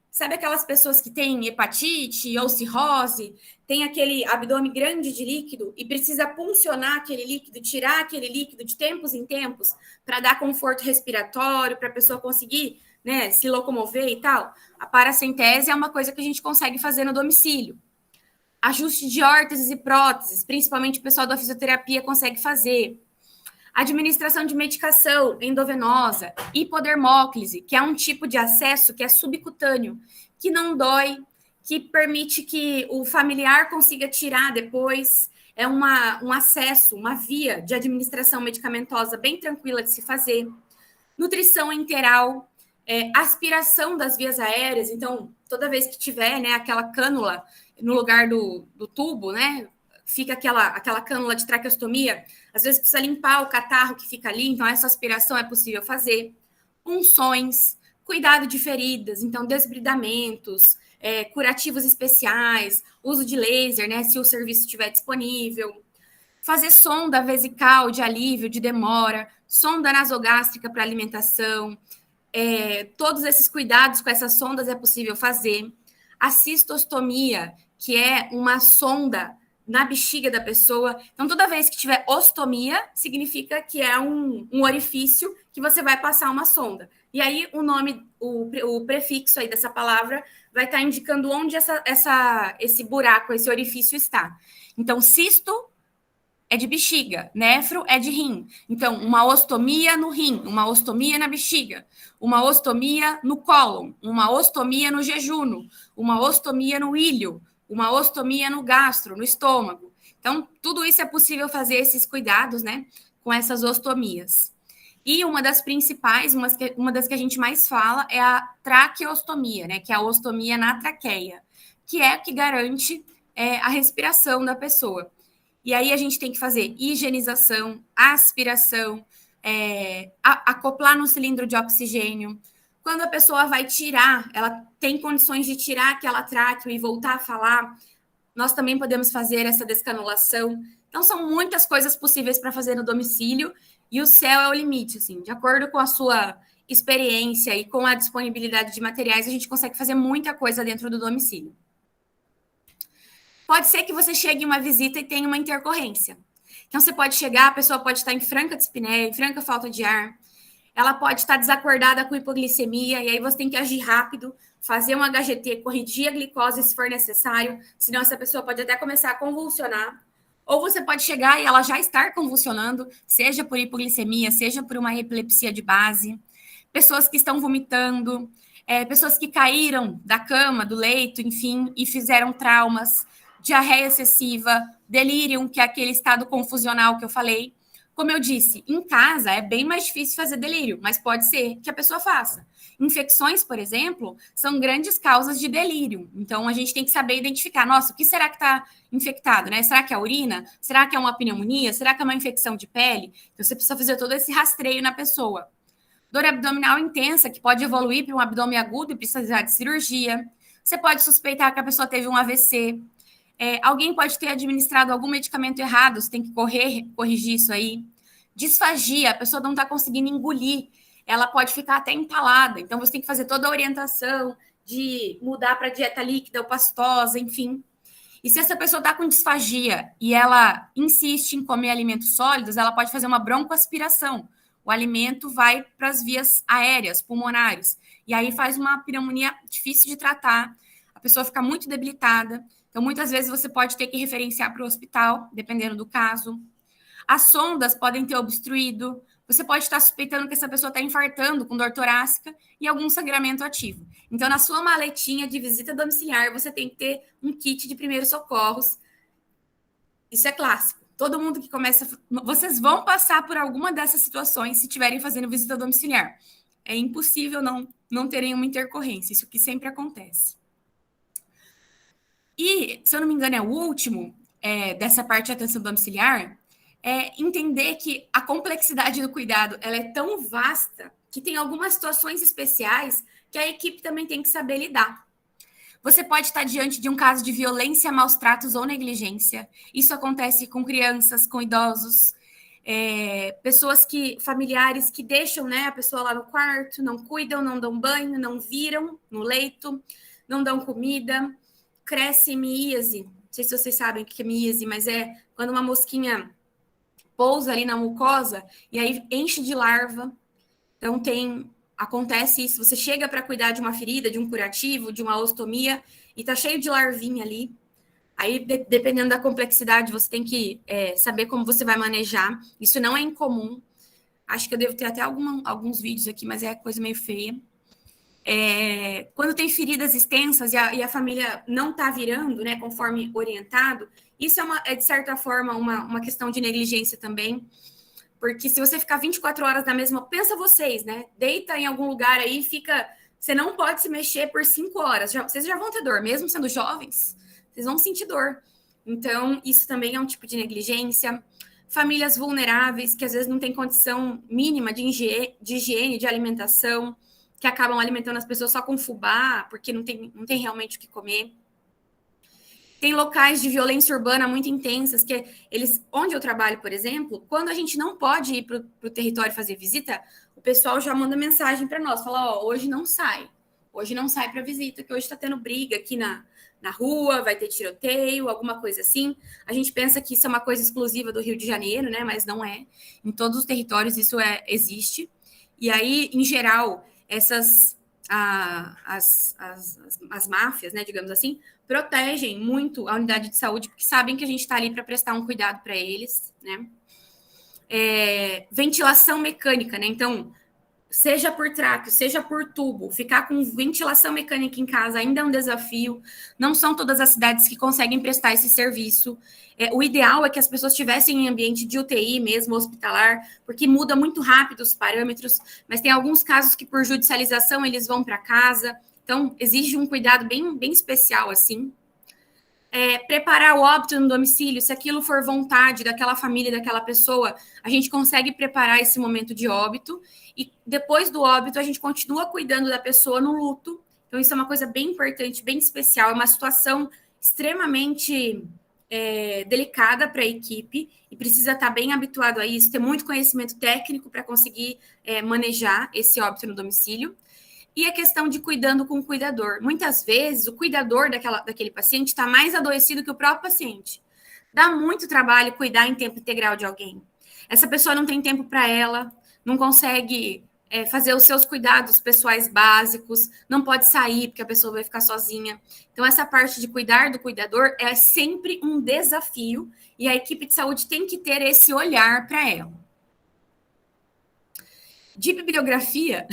Sabe aquelas pessoas que têm hepatite ou cirrose, tem aquele abdômen grande de líquido e precisa puncionar aquele líquido, tirar aquele líquido de tempos em tempos para dar conforto respiratório, para a pessoa conseguir, né, se locomover e tal? A paracentese é uma coisa que a gente consegue fazer no domicílio. Ajuste de órteses e próteses, principalmente o pessoal da fisioterapia consegue fazer. Administração de medicação endovenosa, hipodermóclise, que é um tipo de acesso que é subcutâneo, que não dói, que permite que o familiar consiga tirar depois. É um acesso, uma via de administração medicamentosa bem tranquila de se fazer. Nutrição enteral, aspiração das vias aéreas. Então, toda vez que tiver, né, aquela cânula no lugar do tubo, né, fica aquela cânula de traqueostomia, às vezes precisa limpar o catarro que fica ali, então essa aspiração é possível fazer. Punções, cuidado de feridas, então desbridamentos, curativos especiais, uso de laser, né, se o serviço estiver disponível. Fazer sonda vesical de alívio, de demora, sonda nasogástrica para alimentação, todos esses cuidados com essas sondas é possível fazer. A cistostomia, que é uma sonda na bexiga da pessoa. Então, toda vez que tiver ostomia, significa que é um orifício que você vai passar uma sonda. E aí, o nome, o prefixo aí dessa palavra vai estar indicando onde esse buraco, esse orifício está. Então, cisto é de bexiga, nefro é de rim. Então, uma ostomia no rim, uma ostomia na bexiga, uma ostomia no cólon, uma ostomia no jejuno, uma ostomia no ilho, uma ostomia no gastro, no estômago. Então, tudo isso é possível fazer esses cuidados, né, com essas ostomias. E uma das principais, uma das que a gente mais fala é a traqueostomia, né, que é a ostomia na traqueia, que é o que garante a respiração da pessoa. E aí a gente tem que fazer higienização, aspiração, acoplar no cilindro de oxigênio. Quando a pessoa vai tirar, ela tem condições de tirar aquela tráqueo e voltar a falar, nós também podemos fazer essa descanulação. Então, são muitas coisas possíveis para fazer no domicílio e o céu é o limite, assim, de acordo com a sua experiência e com a disponibilidade de materiais, a gente consegue fazer muita coisa dentro do domicílio. Pode ser que você chegue em uma visita e tenha uma intercorrência. Então, você pode chegar, a pessoa pode estar em franca dispneia, em franca falta de ar, ela pode estar desacordada com hipoglicemia, e aí você tem que agir rápido, fazer um HGT, corrigir a glicose se for necessário, senão essa pessoa pode até começar a convulsionar. Ou você pode chegar e ela já estar convulsionando, seja por hipoglicemia, seja por uma epilepsia de base. Pessoas que estão vomitando, pessoas que caíram da cama, do leito, enfim, e fizeram traumas, diarreia excessiva, delírio, que é aquele estado confusional que eu falei. Como eu disse, em casa é bem mais difícil fazer delírio, mas pode ser que a pessoa faça. Infecções, por exemplo, são grandes causas de delírio. Então, a gente tem que saber identificar, nossa, o que será que está infectado, né? Será que é a urina? Será que é uma pneumonia? Será que é uma infecção de pele? Então, você precisa fazer todo esse rastreio na pessoa. Dor abdominal intensa, que pode evoluir para um abdômen agudo e precisar de cirurgia. Você pode suspeitar que a pessoa teve um AVC. Alguém pode ter administrado algum medicamento errado, você tem que corrigir isso aí. Disfagia, a pessoa não está conseguindo engolir, ela pode ficar até empalada, então você tem que fazer toda a orientação de mudar para dieta líquida ou pastosa, enfim. E se essa pessoa está com disfagia e ela insiste em comer alimentos sólidos, ela pode fazer uma broncoaspiração. O alimento vai para as vias aéreas, pulmonares, e aí faz uma pneumonia difícil de tratar. A pessoa fica muito debilitada. Então, muitas vezes você pode ter que referenciar para o hospital, dependendo do caso. As sondas podem ter obstruído. Você pode estar suspeitando que essa pessoa está infartando com dor torácica e algum sangramento ativo. Então, na sua maletinha de visita domiciliar, você tem que ter um kit de primeiros socorros. Isso é clássico. Todo mundo que começa... Vocês vão passar por alguma dessas situações se estiverem fazendo visita domiciliar. É impossível não ter nenhuma intercorrência. Isso que sempre acontece. E, se eu não me engano, é o último dessa parte de atenção domiciliar, é entender que a complexidade do cuidado ela é tão vasta que tem algumas situações especiais que a equipe também tem que saber lidar. Você pode estar diante de um caso de violência, maus tratos ou negligência. Isso acontece com crianças, com idosos, pessoas familiares que deixam, né, a pessoa lá no quarto, não cuidam, não dão banho, não viram no leito, não dão comida. Cresce míase. Não sei se vocês sabem o que é míase, mas é quando uma mosquinha pousa ali na mucosa e aí enche de larva. Então, acontece isso. Você chega para cuidar de uma ferida, de um curativo, de uma ostomia e tá cheio de larvinha ali. Aí, dependendo da complexidade, você tem que saber como você vai manejar. Isso não é incomum. Acho que eu devo ter até alguns vídeos aqui, mas é coisa meio feia. Quando tem feridas extensas e a família não está virando, né, conforme orientado, isso é de certa forma, uma questão de negligência também, porque se você ficar 24 horas na mesma... Pensa vocês, né? Deita em algum lugar aí e fica... Você não pode se mexer por 5 horas. Vocês já vão ter dor, mesmo sendo jovens. Vocês vão sentir dor. Então, isso também é um tipo de negligência. Famílias vulneráveis, que às vezes não têm condição mínima de higiene, de alimentação, que acabam alimentando as pessoas só com fubá, porque não tem realmente o que comer. Tem locais de violência urbana muito intensas, que onde eu trabalho, por exemplo, quando a gente não pode ir para o território fazer visita, o pessoal já manda mensagem para nós, fala, hoje não sai para visita, que hoje está tendo briga aqui na rua, vai ter tiroteio, alguma coisa assim. A gente pensa que isso é uma coisa exclusiva do Rio de Janeiro, né? Mas não é. Em todos os territórios isso existe. E aí, em geral, as máfias, né, digamos assim, protegem muito a unidade de saúde, porque sabem que a gente está ali para prestar um cuidado para eles, né? Ventilação mecânica, né? Então, seja por tráqueo, seja por tubo, ficar com ventilação mecânica em casa ainda é um desafio. Não são todas as cidades que conseguem prestar esse serviço. O ideal é que as pessoas estivessem em ambiente de UTI mesmo, hospitalar, porque muda muito rápido os parâmetros, mas tem alguns casos que por judicialização eles vão para casa, então exige um cuidado bem, bem especial, assim. Preparar o óbito no domicílio, se aquilo for vontade daquela família, daquela pessoa, a gente consegue preparar esse momento de óbito, e depois do óbito a gente continua cuidando da pessoa no luto. Então isso é uma coisa bem importante, bem especial, é uma situação extremamente delicada para a equipe, e precisa estar bem habituado a isso, ter muito conhecimento técnico para conseguir manejar esse óbito no domicílio. E a questão de cuidando com o cuidador. Muitas vezes, o cuidador daquele paciente está mais adoecido que o próprio paciente. Dá muito trabalho cuidar em tempo integral de alguém. Essa pessoa não tem tempo para ela, não consegue fazer os seus cuidados pessoais básicos, não pode sair porque a pessoa vai ficar sozinha. Então, essa parte de cuidar do cuidador é sempre um desafio e a equipe de saúde tem que ter esse olhar para ela. De bibliografia,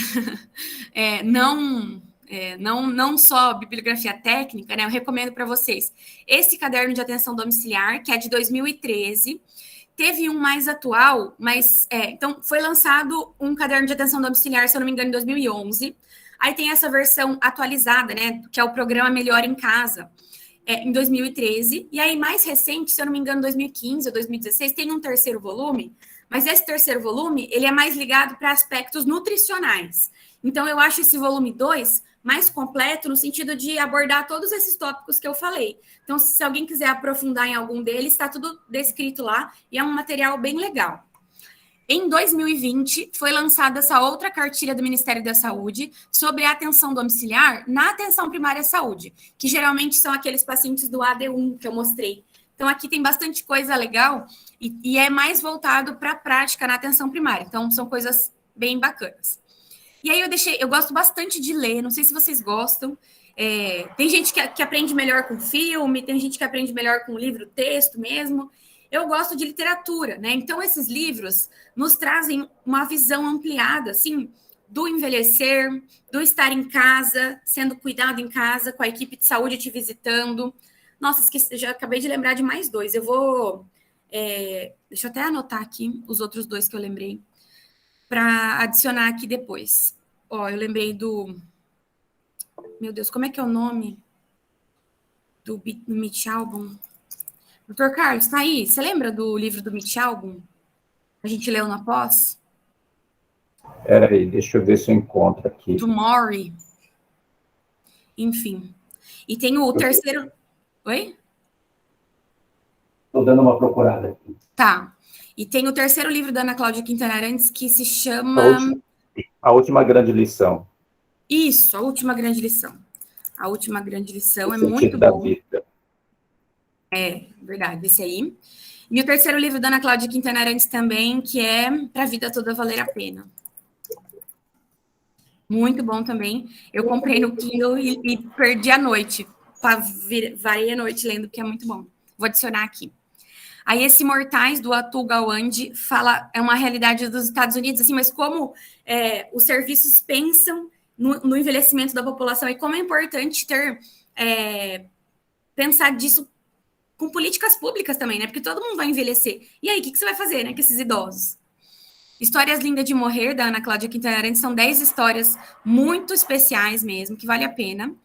não só bibliografia técnica, né? Eu recomendo para vocês esse caderno de atenção domiciliar, que é de 2013. Teve um mais atual, mas então foi lançado um caderno de atenção domiciliar, se eu não me engano, em 2011. Aí tem essa versão atualizada, né? Que é o programa Melhor em Casa, em 2013. E aí, mais recente, se eu não me engano, 2015 ou 2016, tem um terceiro volume. Mas esse terceiro volume, ele é mais ligado para aspectos nutricionais. Então, eu acho esse volume 2 mais completo no sentido de abordar todos esses tópicos que eu falei. Então, se alguém quiser aprofundar em algum deles, está tudo descrito lá e é um material bem legal. Em 2020, foi lançada essa outra cartilha do Ministério da Saúde sobre a atenção domiciliar na atenção primária à saúde, que geralmente são aqueles pacientes do AD1 que eu mostrei. Então, aqui tem bastante coisa legal e é mais voltado para a prática na atenção primária. Então, são coisas bem bacanas. E aí eu gosto bastante de ler, não sei se vocês gostam. Tem gente que aprende melhor com filme, tem gente que aprende melhor com livro, texto mesmo. Eu gosto de literatura, né? Então, esses livros nos trazem uma visão ampliada, assim, do envelhecer, do estar em casa, sendo cuidado em casa, com a equipe de saúde te visitando. Nossa, esqueci, já acabei de lembrar de mais dois. Deixa eu até anotar aqui os outros dois que eu lembrei para adicionar aqui depois. Ó, eu lembrei do... Meu Deus, como é que é o nome do Mitch Albom? Doutor Carlos, tá aí? Você lembra do livro do Mitch Albom? A gente leu na pós? Peraí, deixa eu ver se eu encontro aqui. Tomorrow. Enfim. E tem o terceiro... Oi? Estou dando uma procurada aqui. Tá. E tem o terceiro livro da Ana Cláudia Quintana Arantes, que se chama... A Última Grande Lição. Isso, A Última Grande Lição. A Última Grande Lição é muito da bom. Vida. Verdade, esse aí. E o terceiro livro da Ana Cláudia Quintana Arantes também, que é Pra Vida Toda Valer a Pena. Muito bom também. Eu comprei no Kindle e perdi a noite. Varei a noite lendo, porque é muito bom. Vou adicionar aqui. Aí esse Mortais, do Atul Gawande, é uma realidade dos Estados Unidos, assim, mas como os serviços pensam no envelhecimento da população e como é importante pensar disso com políticas públicas também, né? Porque todo mundo vai envelhecer. E aí, o que você vai fazer, né, com esses idosos? Histórias Lindas de Morrer, da Ana Cláudia Quintana Arantes, são 10 histórias muito especiais mesmo, que vale a pena.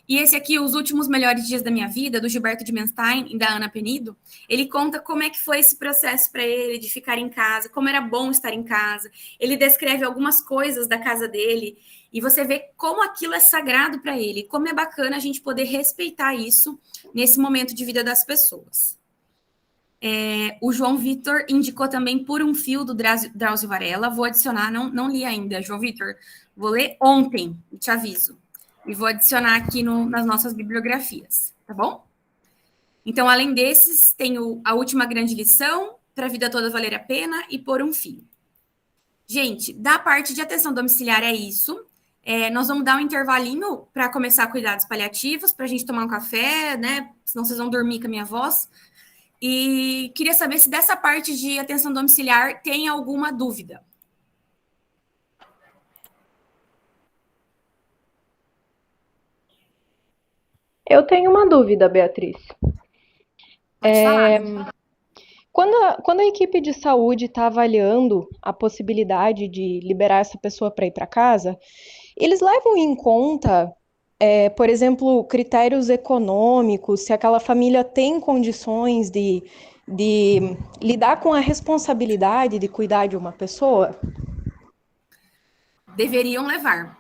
E esse aqui, Os Últimos Melhores Dias da Minha Vida, do Gilberto de Menstein e da Ana Penido, ele conta como é que foi esse processo para ele de ficar em casa, como era bom estar em casa. Ele descreve algumas coisas da casa dele e você vê como aquilo é sagrado para ele, como é bacana a gente poder respeitar isso nesse momento de vida das pessoas. O João Vitor indicou também Por um Fio, do Drauzio Varela. Vou adicionar, não li ainda, João Vitor. Vou ler ontem, te aviso. E vou adicionar aqui nas nossas bibliografias, tá bom? Então, além desses, tem A Última Grande Lição, Para a Vida Toda Valer a Pena e Por um Fio. Gente, da parte de atenção domiciliar é isso. Nós vamos dar um intervalinho para começar cuidados paliativos, para a gente tomar um café, né? Senão vocês vão dormir com a minha voz. E queria saber se dessa parte de atenção domiciliar tem alguma dúvida. Eu tenho uma dúvida, Beatriz. Pode falar. Quando a equipe de saúde está avaliando a possibilidade de liberar essa pessoa para ir para casa, eles levam em conta, por exemplo, critérios econômicos, se aquela família tem condições de lidar com a responsabilidade de cuidar de uma pessoa? Deveriam levar.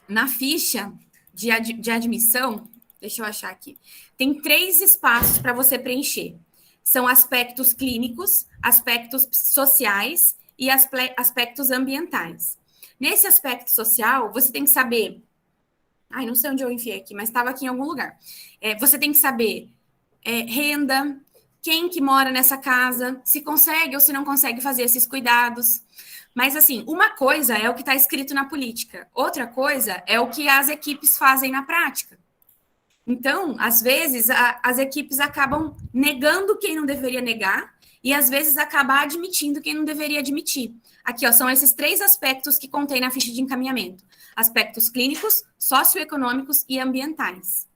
Na ficha de admissão, deixa eu achar aqui, tem 3 espaços para você preencher. São aspectos clínicos, aspectos sociais e aspectos ambientais. Nesse aspecto social, você tem que saber... não sei onde eu enfiei aqui, mas estava aqui em algum lugar. Você tem que saber renda, quem que mora nessa casa, se consegue ou se não consegue fazer esses cuidados. Mas, assim, uma coisa é o que está escrito na política, outra coisa é o que as equipes fazem na prática. Então, às vezes, as equipes acabam negando quem não deveria negar e, às vezes, acabam admitindo quem não deveria admitir. Aqui, ó, são esses 3 aspectos que contém na ficha de encaminhamento. Aspectos clínicos, socioeconômicos e ambientais.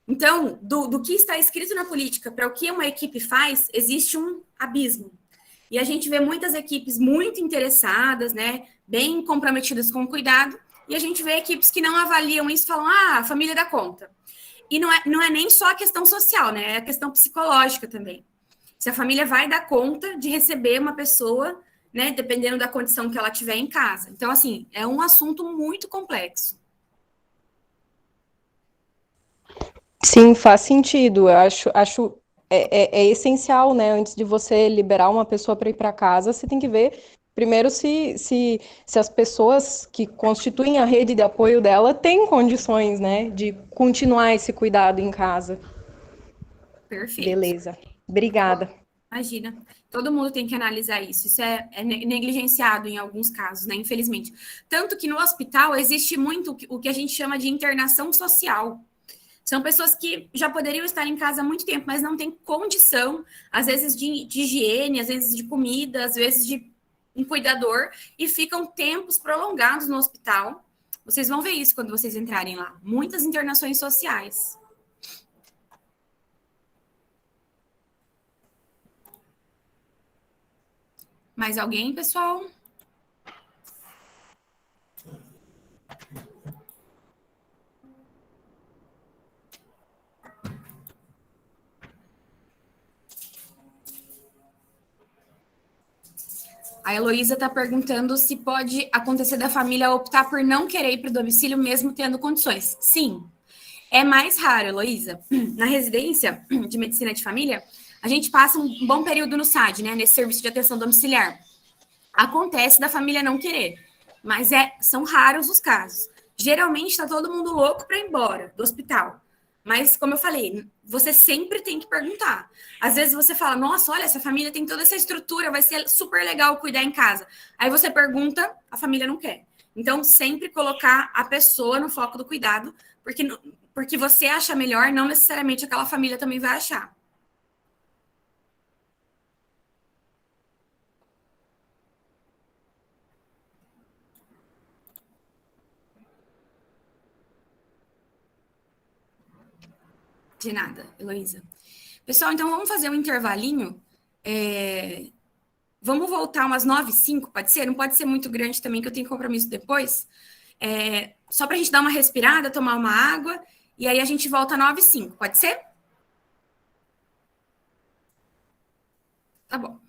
Então, do que está escrito na política para o que uma equipe faz, existe um abismo. E a gente vê muitas equipes muito interessadas, né, bem comprometidas com o cuidado, e a gente vê equipes que não avaliam isso e falam, a família dá conta. E não é nem só a questão social, né, é a questão psicológica também. Se a família vai dar conta de receber uma pessoa, né, dependendo da condição que ela tiver em casa. Então, assim, é um assunto muito complexo. Sim, faz sentido. Eu acho essencial, né? Antes de você liberar uma pessoa para ir para casa, você tem que ver primeiro se as pessoas que constituem a rede de apoio dela têm condições, né, de continuar esse cuidado em casa. Perfeito. Beleza. Obrigada. Imagina. Todo mundo tem que analisar isso. Isso é negligenciado em alguns casos, né? Infelizmente. Tanto que no hospital existe muito o que a gente chama de internação social. São pessoas que já poderiam estar em casa há muito tempo, mas não têm condição, às vezes, de higiene, às vezes de comida, às vezes de um cuidador, e ficam tempos prolongados no hospital. Vocês vão ver isso quando vocês entrarem lá. Muitas internações sociais. Mais alguém, pessoal? A Heloísa está perguntando se pode acontecer da família optar por não querer ir para o domicílio mesmo tendo condições. Sim, é mais raro, Heloísa. Na residência de medicina de família, a gente passa um bom período no SAD, né, nesse serviço de atenção domiciliar. Acontece da família não querer, mas são raros os casos. Geralmente está todo mundo louco para ir embora do hospital. Mas, como eu falei, você sempre tem que perguntar. Às vezes você fala, nossa, olha, essa família tem toda essa estrutura, vai ser super legal cuidar em casa. Aí você pergunta, a família não quer. Então, sempre colocar a pessoa no foco do cuidado, porque você acha melhor, não necessariamente aquela família também vai achar. De nada, Heloísa. Pessoal, então vamos fazer um intervalinho. Vamos voltar umas 9h05, pode ser? Não pode ser muito grande também, que eu tenho compromisso depois. Só para a gente dar uma respirada, tomar uma água, e aí a gente volta 9h05, pode ser? Tá bom.